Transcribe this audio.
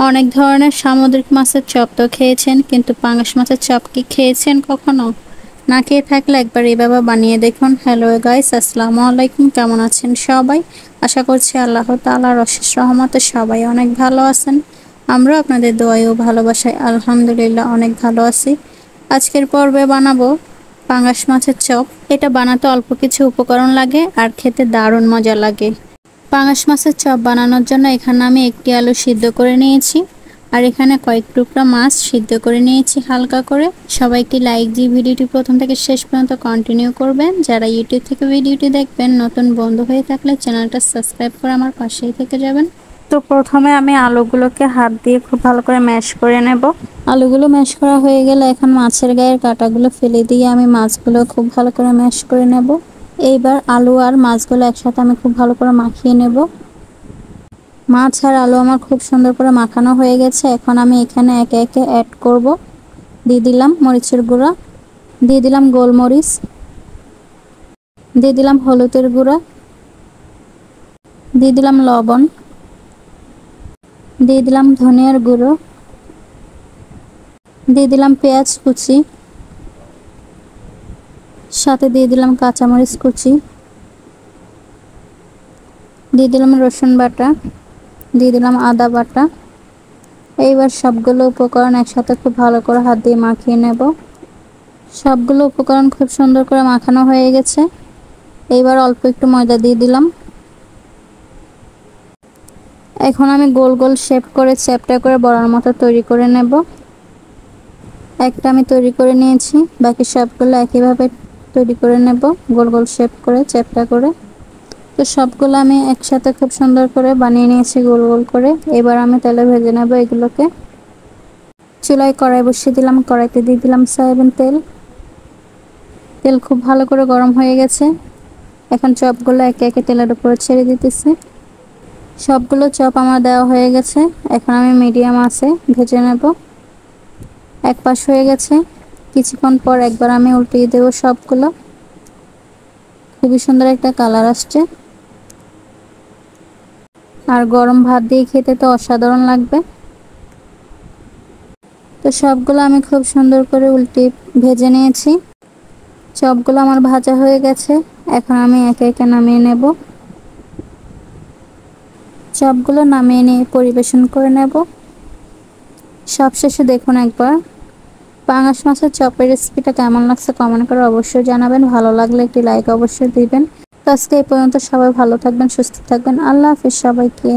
অনেক ধরনের সামুদ্রিক মাছের চপ তো খেয়েছেন, কিন্তু পাঙ্গাস মাছের চপ কি খেয়েছেন কখনো? না খেয়ে থাকলে একবার এভাবে বানিয়ে দেখুন। হ্যালো গাইস, আসসালামু আলাইকুম। কেমন আছেন সবাই? আশা করছি আল্লাহ তাআলার অশেষ রহমতে সবাই অনেক ভালো আছেন। আমরা আপনাদের দোয়ায় ও ভালোবাসায় আলহামদুলিল্লাহ অনেক ভালো আছি। আজকের পর্বে বানাবো পাঙ্গাস মাছের চপ। এটা বানাতে অল্প কিছু উপকরণ লাগে আর খেতে দারুণ মজা লাগে। পাঙ্গাস মাছের চপ বানানোর জন্য এখানে আমি একটি আলু সিদ্ধ করে নিয়েছি, আর এখানে কয়েক টুকরা মাছ সিদ্ধ করে নিয়েছি হালকা করে। সবাইকে লাইক দিয়ে ভিডিওটি প্রথম থেকে শেষ পর্যন্ত কন্টিনিউ করবেন। যারা ইউটিউব থেকে ভিডিওটি দেখবেন, নতুন বন্ধু হয়ে থাকলে চ্যানেলটা সাবস্ক্রাইব করে আমার পাশেই থেকে যাবেন। তো প্রথমে আমি আলুগুলোকে হাত দিয়ে খুব ভালো করে ম্যাশ করে নেব। আলুগুলো ম্যাশ করা হয়ে গেলে এখন মাছের গায়ের কাঁটাগুলো ফেলে দিয়ে আমি মাছগুলো খুব ভালো করে ম্যাশ করে নেব। এইবার আলু আর মাছগুলো একসাথে আমি খুব ভালো করে মাখিয়ে নেব। মাছ আর আলু আমার খুব সুন্দর করে মাখানো হয়ে গেছে। এখন আমি এখানে একে একে অ্যাড করব। দিয়ে দিলাম মরিচের গুঁড়া, দিয়ে দিলাম গোলমরিচ, দিয়ে দিলাম হলুদের গুঁড়া, দিয়ে দিলাম লবণ, দিয়ে দিলাম ধনিয়ার গুঁড়ো, দিয়ে দিলাম পেঁয়াজ কুচি, সাথে দিয়ে দিলাম কাঁচামরিচ কুচি, দিয়ে দিলাম রসুন বাটা, দিয়ে দিলাম আদা বাটা। এইবার সবগুলো উপকরণ একসাথে খুব ভালো করে হাত দিয়ে মাখিয়ে নেব। সবগুলো উপকরণ খুব সুন্দর করে মাখানো হয়ে গেছে। এইবার অল্প একটু ময়দা দিয়ে দিলাম। এখন আমি গোল গোল শেপ করে চ্যাপ্টা করে বড়ার মতো তৈরি করে নেব। একটা আমি তৈরি করে নিয়েছি, বাকি সবগুলো একইভাবে তৈরি করে নেব, গোল গোল শেপ করে চ্যাপ্টা করে। তো সবগুলো আমি একসাথে খুব সুন্দর করে বানিয়ে নিয়েছি গোল গোল করে। এবার আমি তেলে ভেজে নেব এগুলোকে। চুলায় কড়াই বসিয়ে দিলাম, কড়াইতে দিয়ে দিলাম সয়াবিন তেল। তেল খুব ভালো করে গরম হয়ে গেছে। এখন চপগুলো একে একে তেলের উপরে ছেড়ে দিতেছি। সবগুলো চপ আমার দেওয়া হয়ে গেছে। এখন আমি মিডিয়াম আঁচে ভেজে নেব। এক পাশ হয়ে গেছে, কিছুক্ষণ পর একবার আমি উল্টিয়ে দেব সবগুলো। খুবই সুন্দর একটা কালার আসছে, আর গরম ভাত দিয়ে খেতে তো অসাধারণ লাগবে। তো সবগুলো আমি খুব সুন্দর করে উল্টে ভেজে নিয়েছি। চপগুলো আমার ভাজা হয়ে গেছে। এখন আমি একে একে নামিয়ে নেব। চপগুলো নামিয়ে নিয়ে পরিবেশন করে নেব। সবশেষে দেখুন একবার পাঙ্গাস মাছের চপের রেসিপিটা কেমন লাগছে কমেন্ট করে অবশ্যই জানাবেন। ভালো লাগলে একটি লাইক অবশ্যই দিবেন। তো আজকে এই পর্যন্ত, সবাই ভালো থাকবেন, সুস্থ থাকবেন। আল্লাহ হাফেজ সবাইকে।